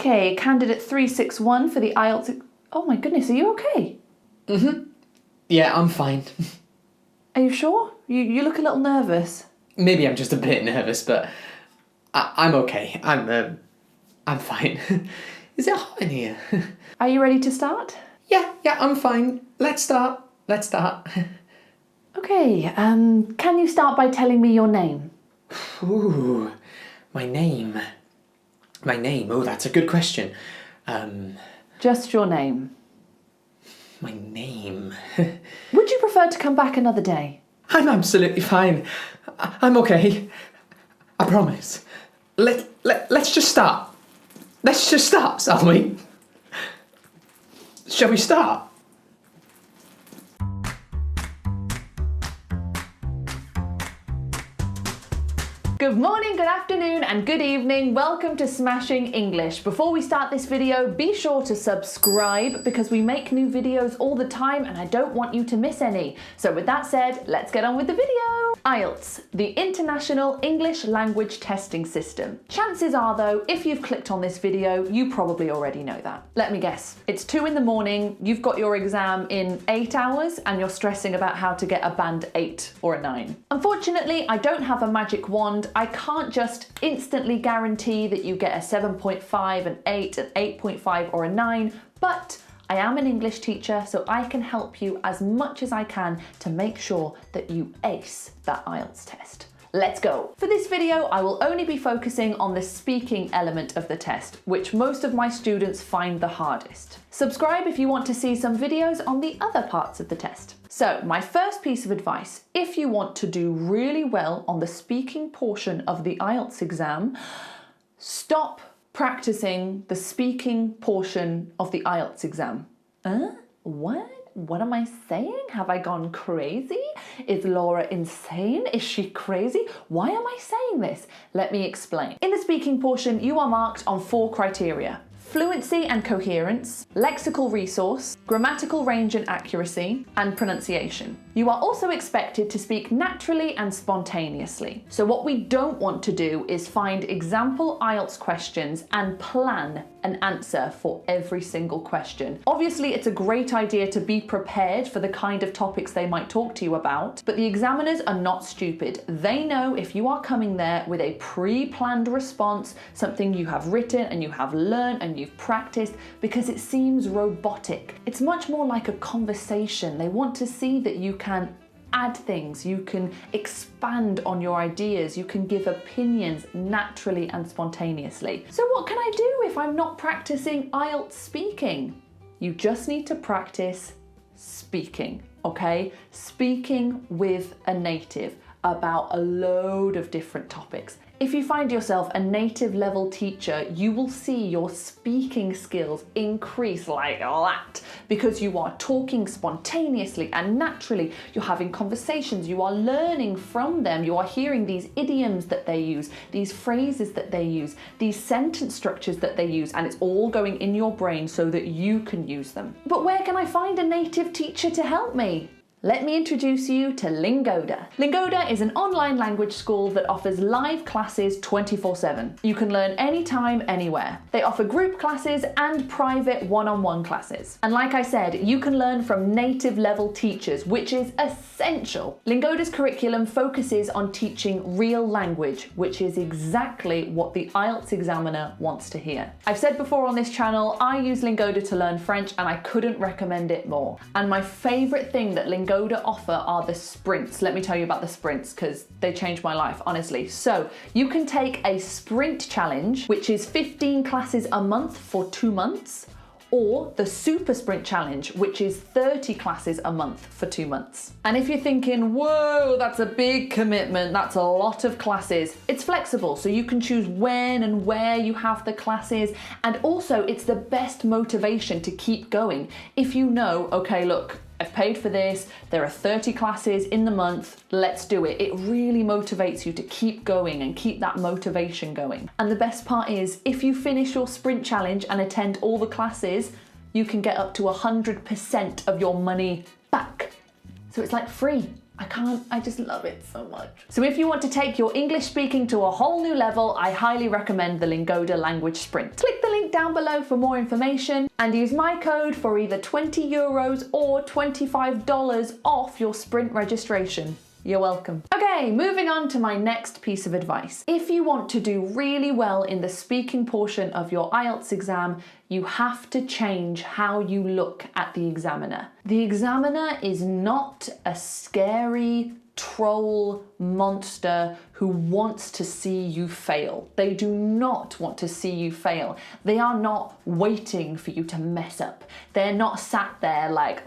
Okay, candidate 361 for the IELTS. Oh my goodness, are you okay? Yeah, I'm fine. Are you sure? You look a little nervous. Maybe I'm just a bit nervous, but I'm okay. I'm fine. Is it hot in here? Are you ready to start? Yeah, I'm fine. Let's start. Okay, can you start by telling me your name? Ooh, my name. Oh, that's a good question. Just your name. My name. Would you prefer to come back another day? I'm absolutely fine. I'm okay. I promise. Let's just start. Let's just start, shall we? Shall we start? Good morning, good afternoon, and good evening. Welcome to Smashing English. Before we start this video, be sure to subscribe because we make new videos all the time and I don't want you to miss any. So with that said, let's get on with the video. IELTS, the International English Language Testing System. Chances are though, if you've clicked on this video, you probably already know that. Let me guess, it's 2 in the morning, you've got your exam in 8 hours and you're stressing about how to get a band 8 or a 9. Unfortunately, I don't have a magic wand. I can't just instantly guarantee that you get a 7.5, an 8, an 8.5 or a 9, but I am an English teacher, so I can help you as much as I can to make sure that you ace that IELTS test. Let's go. For this video, I will only be focusing on the speaking element of the test, which most of my students find the hardest. Subscribe if you want to see some videos on the other parts of the test. So my first piece of advice, if you want to do really well on the speaking portion of the IELTS exam, stop practicing the speaking portion of the IELTS exam. What? What am I saying? Have I gone crazy? Is Laura insane? Is she crazy? Why am I saying this? Let me explain. In the speaking portion, you are marked on 4 criteria. Fluency and coherence, lexical resource, grammatical range and accuracy, and pronunciation. You are also expected to speak naturally and spontaneously. So what we don't want to do is find example IELTS questions and plan an answer for every single question. Obviously, it's a great idea to be prepared for the kind of topics they might talk to you about, but the examiners are not stupid. They know if you are coming there with a pre-planned response, something you have written and you have learned and you've practiced, because it seems robotic. It's much more like a conversation. They want to see that you can add things, you can expand on your ideas, you can give opinions naturally and spontaneously. So what can I do if I'm not practicing IELTS speaking? You just need to practice speaking, okay? Speaking with a native about a load of different topics. If you find yourself a native level teacher, you will see your speaking skills increase like that because you are talking spontaneously and naturally. You're having conversations, you are learning from them, you are hearing these idioms that they use, these phrases that they use, these sentence structures that they use, and it's all going in your brain so that you can use them. But where can I find a native teacher to help me? Let me introduce you to LINGODA. LINGODA is an online language school that offers live classes 24/7. You can learn anytime, anywhere. They offer group classes and private one-on-one classes. And like I said, you can learn from native level teachers, which is essential. LINGODA's curriculum focuses on teaching real language, which is exactly what the IELTS examiner wants to hear. I've said before on this channel, I use LINGODA to learn French and I couldn't recommend it more. And my favorite thing that LINGODA offer are the sprints. Let me tell you about the sprints because they changed my life, honestly. So you can take a sprint challenge, which is 15 classes a month for 2 months, or the super sprint challenge, which is 30 classes a month for 2 months. And if you're thinking, whoa, that's a big commitment, that's a lot of classes, it's flexible, so you can choose when and where you have the classes, and also it's the best motivation to keep going. If you know, okay, look, I've paid for this, there are 30 classes in the month, let's do it. It really motivates you to keep going and keep that motivation going. And the best part is, if you finish your sprint challenge and attend all the classes, you can get up to 100% of your money back. So it's like free. I just love it so much. So if you want to take your English speaking to a whole new level, I highly recommend the LINGODA Language Sprint. Click the link down below for more information and use my code for either €20 or $25 off your Sprint registration. You're welcome. Okay, moving on to my next piece of advice. If you want to do really well in the speaking portion of your IELTS exam, you have to change how you look at the examiner. The examiner is not a scary troll monster who wants to see you fail. They do not want to see you fail. They are not waiting for you to mess up. They're not sat there like,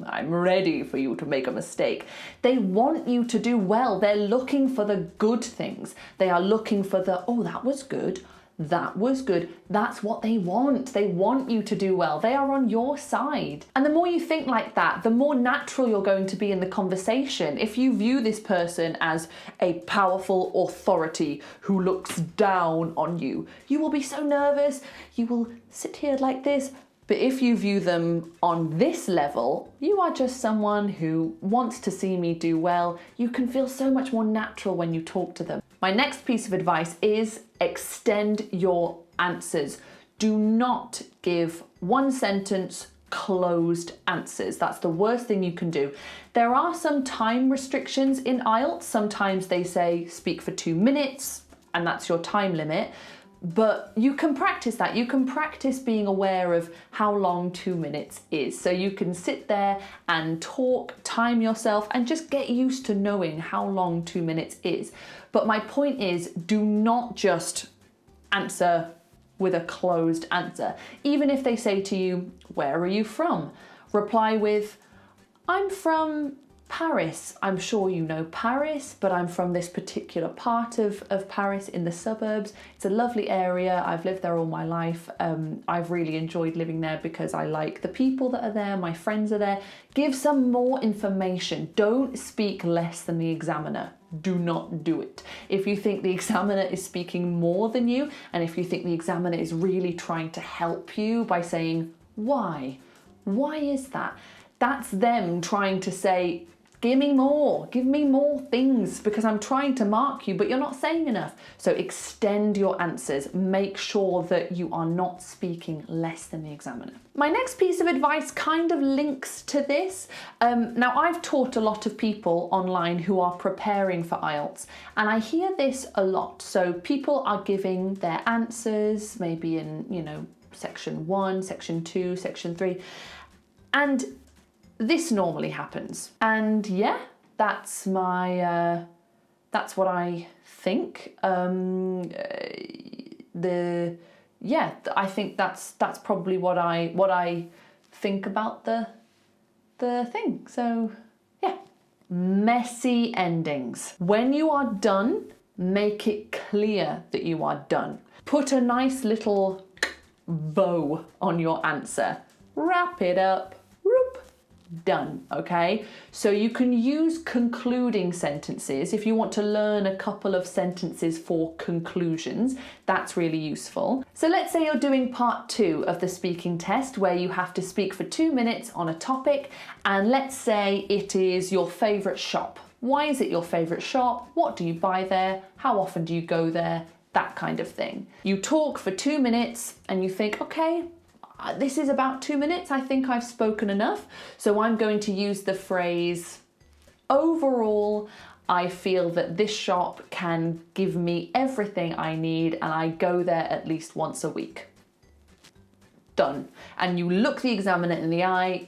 I'm ready for you to make a mistake. They want you to do well. They're looking for the good things. They are looking for the, oh, that was good. That was good. That's what they want. They want you to do well. They are on your side. And the more you think like that, the more natural you're going to be in the conversation. If you view this person as a powerful authority who looks down on you, you will be so nervous. You will sit here like this. But if you view them on this level, you are just someone who wants to see me do well. You can feel so much more natural when you talk to them. My next piece of advice is extend your answers. Do not give one sentence closed answers. That's the worst thing you can do. There are some time restrictions in IELTS. Sometimes they say speak for 2 minutes and that's your time limit. But you can practice that. You can practice being aware of how long 2 minutes is. So you can sit there and talk, time yourself, and just get used to knowing how long 2 minutes is. But my point is, do not just answer with a closed answer. Even if they say to you, where are you from? Reply with, I'm from Paris. I'm sure you know Paris, but I'm from this particular part of Paris in the suburbs. It's a lovely area. I've lived there all my life. I've really enjoyed living there because I like the people that are there. My friends are there. Give some more information. Don't speak less than the examiner. Do not do it. If you think the examiner is speaking more than you, and if you think the examiner is really trying to help you by saying, why? Why is that? That's them trying to say, give me more things because I'm trying to mark you, but you're not saying enough. So extend your answers. Make sure that you are not speaking less than the examiner. My next piece of advice kind of links to this. Now, I've taught a lot of people online who are preparing for IELTS, and I hear this a lot. So people are giving their answers, maybe in, section 1, section 2, section 3, and this normally happens. And yeah, that's what I think. I think that's probably what I think about the thing. So yeah, messy endings. When you are done, make it clear that you are done. Put a nice little bow on your answer. Wrap it up. Done, okay? So you can use concluding sentences if you want to learn a couple of sentences for conclusions. That's really useful. So let's say you're doing part 2 of the speaking test where you have to speak for 2 minutes on a topic, and let's say it is your favorite shop. Why is it your favorite shop? What do you buy there? How often do you go there? That kind of thing. You talk for 2 minutes and you think, okay, this is about 2 minutes. I think I've spoken enough. So I'm going to use the phrase, overall, I feel that this shop can give me everything I need and I go there at least once a week. Done. And you look the examiner in the eye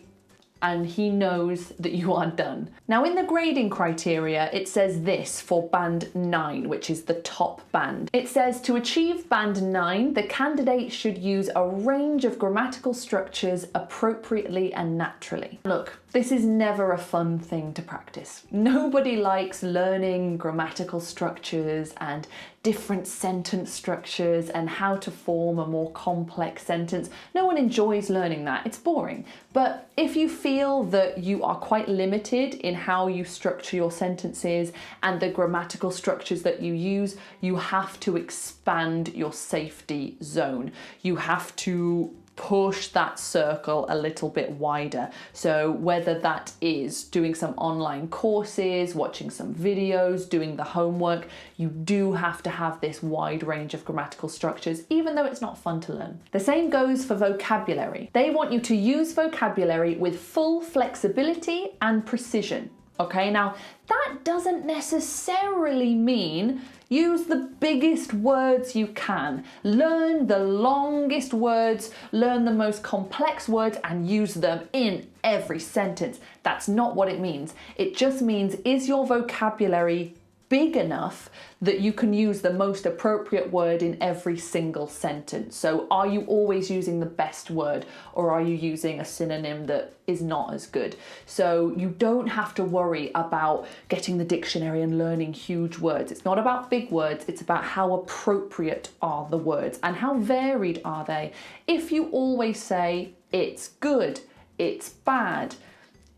and he knows that you are done. Now in the grading criteria, it says this for band 9, which is the top band. It says to achieve band 9, the candidate should use a range of grammatical structures appropriately and naturally. Look, this is never a fun thing to practice. Nobody likes learning grammatical structures and different sentence structures and how to form a more complex sentence. No one enjoys learning that, it's boring. But if you feel that you are quite limited in how you structure your sentences and the grammatical structures that you use, you have to expand your safety zone. You have to push that circle a little bit wider. So whether that is doing some online courses, watching some videos, doing the homework, you do have to have this wide range of grammatical structures, even though it's not fun to learn. The same goes for vocabulary. They want you to use vocabulary with full flexibility and precision. Okay, now that doesn't necessarily mean use the biggest words you can. Learn the longest words, learn the most complex words and use them in every sentence. That's not what it means. It just means, is your vocabulary big enough that you can use the most appropriate word in every single sentence? So are you always using the best word, or are you using a synonym that is not as good? So you don't have to worry about getting the dictionary and learning huge words. It's not about big words, it's about how appropriate are the words and how varied are they. If you always say it's good, it's bad,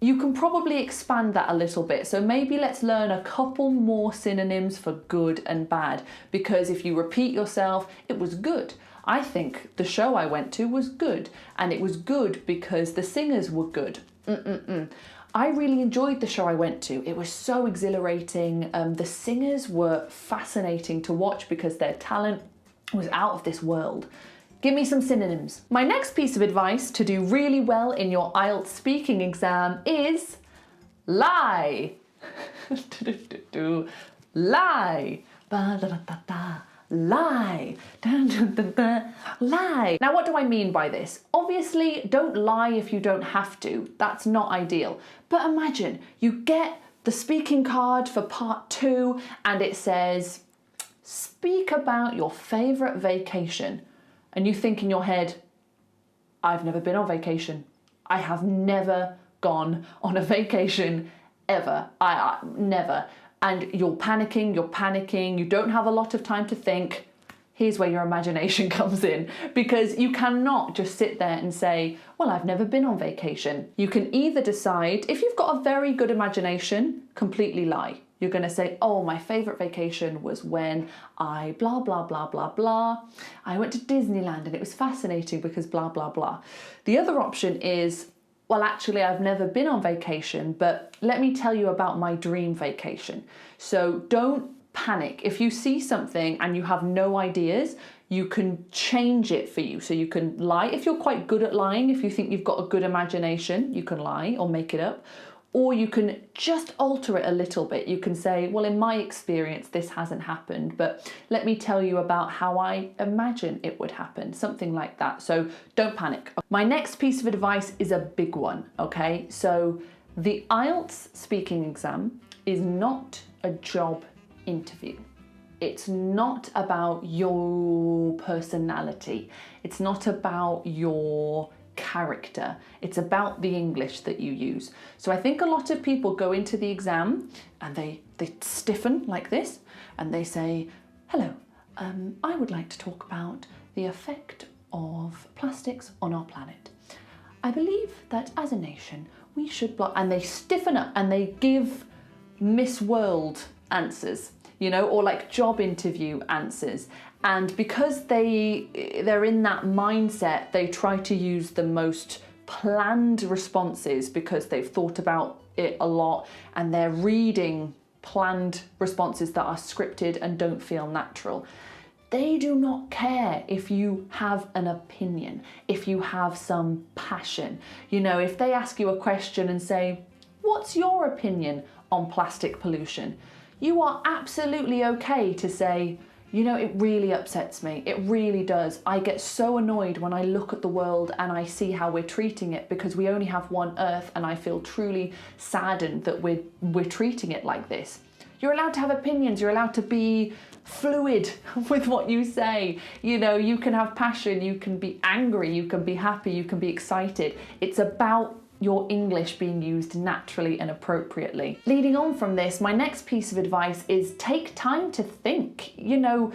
you can probably expand that a little bit. So maybe let's learn a couple more synonyms for good and bad, because if you repeat yourself, it was good. I think the show I went to was good, and it was good because the singers were good. I really enjoyed the show I went to. It was so exhilarating. The singers were fascinating to watch because their talent was out of this world. Give me some synonyms. My next piece of advice to do really well in your IELTS speaking exam is lie. Lie. Lie. Lie. Now, what do I mean by this? Obviously, don't lie if you don't have to. That's not ideal. But imagine you get the speaking card for part 2 and it says, speak about your favourite vacation. And you think in your head, I've never been on vacation. I have never gone on a vacation ever. I never. And you're panicking, you don't have a lot of time to think. Here's where your imagination comes in, because you cannot just sit there and say, well, I've never been on vacation. You can either decide, if you've got a very good imagination, completely lie. You're going to say, oh, my favourite vacation was when I blah, blah, blah, blah, blah. I went to Disneyland and it was fascinating because blah, blah, blah. The other option is, well, actually, I've never been on vacation, but let me tell you about my dream vacation. So don't panic. If you see something and you have no ideas, you can change it for you. So you can lie. If you're quite good at lying, if you think you've got a good imagination, you can lie or make it up. Or you can just alter it a little bit. You can say, well, in my experience, this hasn't happened, but let me tell you about how I imagine it would happen, something like that. So don't panic. My next piece of advice is a big one, okay? So the IELTS speaking exam is not a job interview. It's not about your personality. It's not about your character. It's about the English that you use. So I think a lot of people go into the exam and they stiffen like this and they say, hello, I would like to talk about the effect of plastics on our planet. I believe that as a nation we should block, and they stiffen up and they give Miss World answers, you know, or like job interview answers. And because they're in that mindset, they try to use the most planned responses because they've thought about it a lot and they're reading planned responses that are scripted and don't feel natural. They do not care if you have an opinion, if you have some passion. You know, if they ask you a question and say, what's your opinion on plastic pollution? You are absolutely okay to say, you know, it really upsets me. It really does. I get so annoyed when I look at the world and I see how we're treating it because we only have one Earth, and I feel truly saddened that we're treating it like this. You're allowed to have opinions. You're allowed to be fluid with what you say. You know, you can have passion, you can be angry, you can be happy, you can be excited. It's about your English being used naturally and appropriately. Leading on from this, my next piece of advice is take time to think. You know,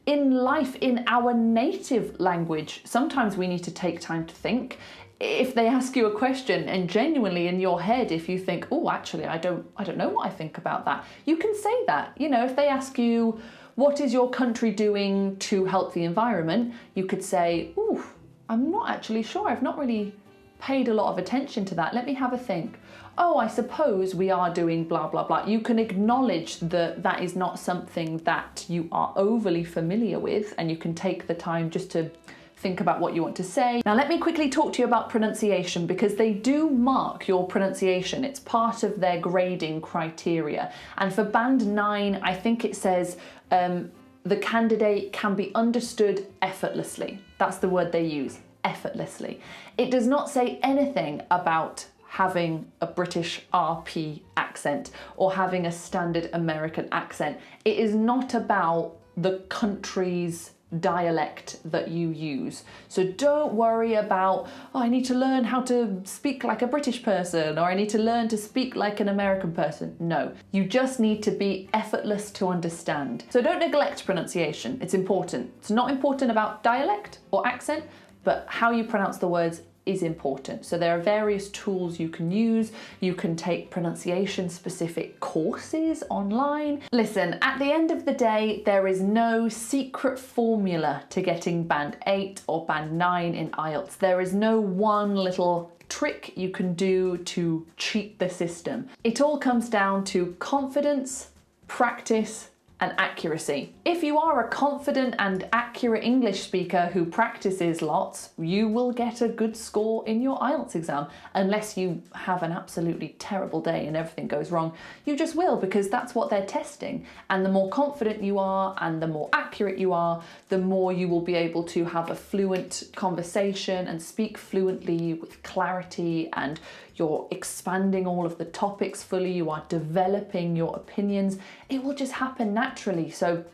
in life, in our native language, sometimes we need to take time to think. If they ask you a question and genuinely in your head, if you think, oh, actually, I don't know what I think about that, you can say that. You know, if they ask you, what is your country doing to help the environment? You could say, ooh, I'm not actually sure. I've not really paid a lot of attention to that. Let me have a think. Oh, I suppose we are doing blah, blah, blah. You can acknowledge that that is not something that you are overly familiar with, and you can take the time just to think about what you want to say. Now, let me quickly talk to you about pronunciation, because they do mark your pronunciation. It's part of their grading criteria. And for band 9, I think it says the candidate can be understood effortlessly. That's the word they use, effortlessly. It does not say anything about having a British RP accent or having a standard American accent. It is not about the country's dialect that you use. So don't worry about, oh, I need to learn how to speak like a British person, or I need to learn to speak like an American person. No, you just need to be effortless to understand. So don't neglect pronunciation. It's important. It's not important about dialect or accent, but how you pronounce the words is important. So there are various tools you can use. You can take pronunciation specific courses online. Listen, at the end of the day, there is no secret formula to getting band 8 or band 9 in IELTS. There is no one little trick you can do to cheat the system. It all comes down to confidence, practice, and accuracy. If you are a confident and accurate English speaker who practices lots, you will get a good score in your IELTS exam. Unless you have an absolutely terrible day and everything goes wrong, you just will, because that's what they're testing. And the more confident you are and the more accurate you are, the more you will be able to have a fluent conversation and speak fluently with clarity, and you're expanding all of the topics fully, you are developing your opinions. It will just happen naturally. So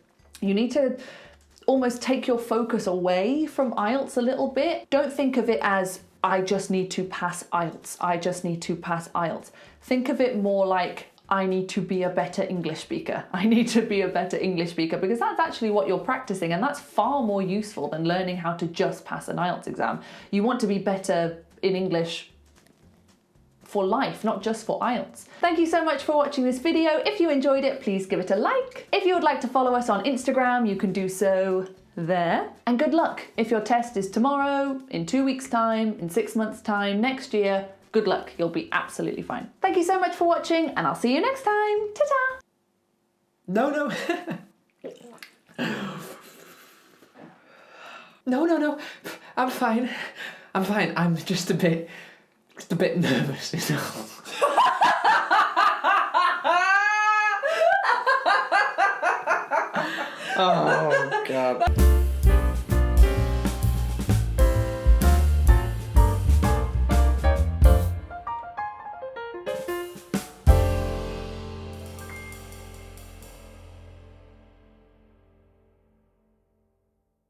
you need to almost take your focus away from IELTS a little bit. Don't think of it as, I just need to pass IELTS. I just need to pass IELTS. Think of it more like, I need to be a better English speaker. I need to be a better English speaker, because that's actually what you're practicing, and that's far more useful than learning how to just pass an IELTS exam. You want to be better in English for life, not just for IELTS. Thank you so much for watching this video. If you enjoyed it, please give it a like. If you would like to follow us on Instagram, you can do so there. And good luck. If your test is tomorrow, in 2 weeks' time, in 6 months' time, next year, good luck. You'll be absolutely fine. Thank you so much for watching, and I'll see you next time. Ta-ta! No. No. I'm fine. I'm just a bit nervous, you know. Oh, God.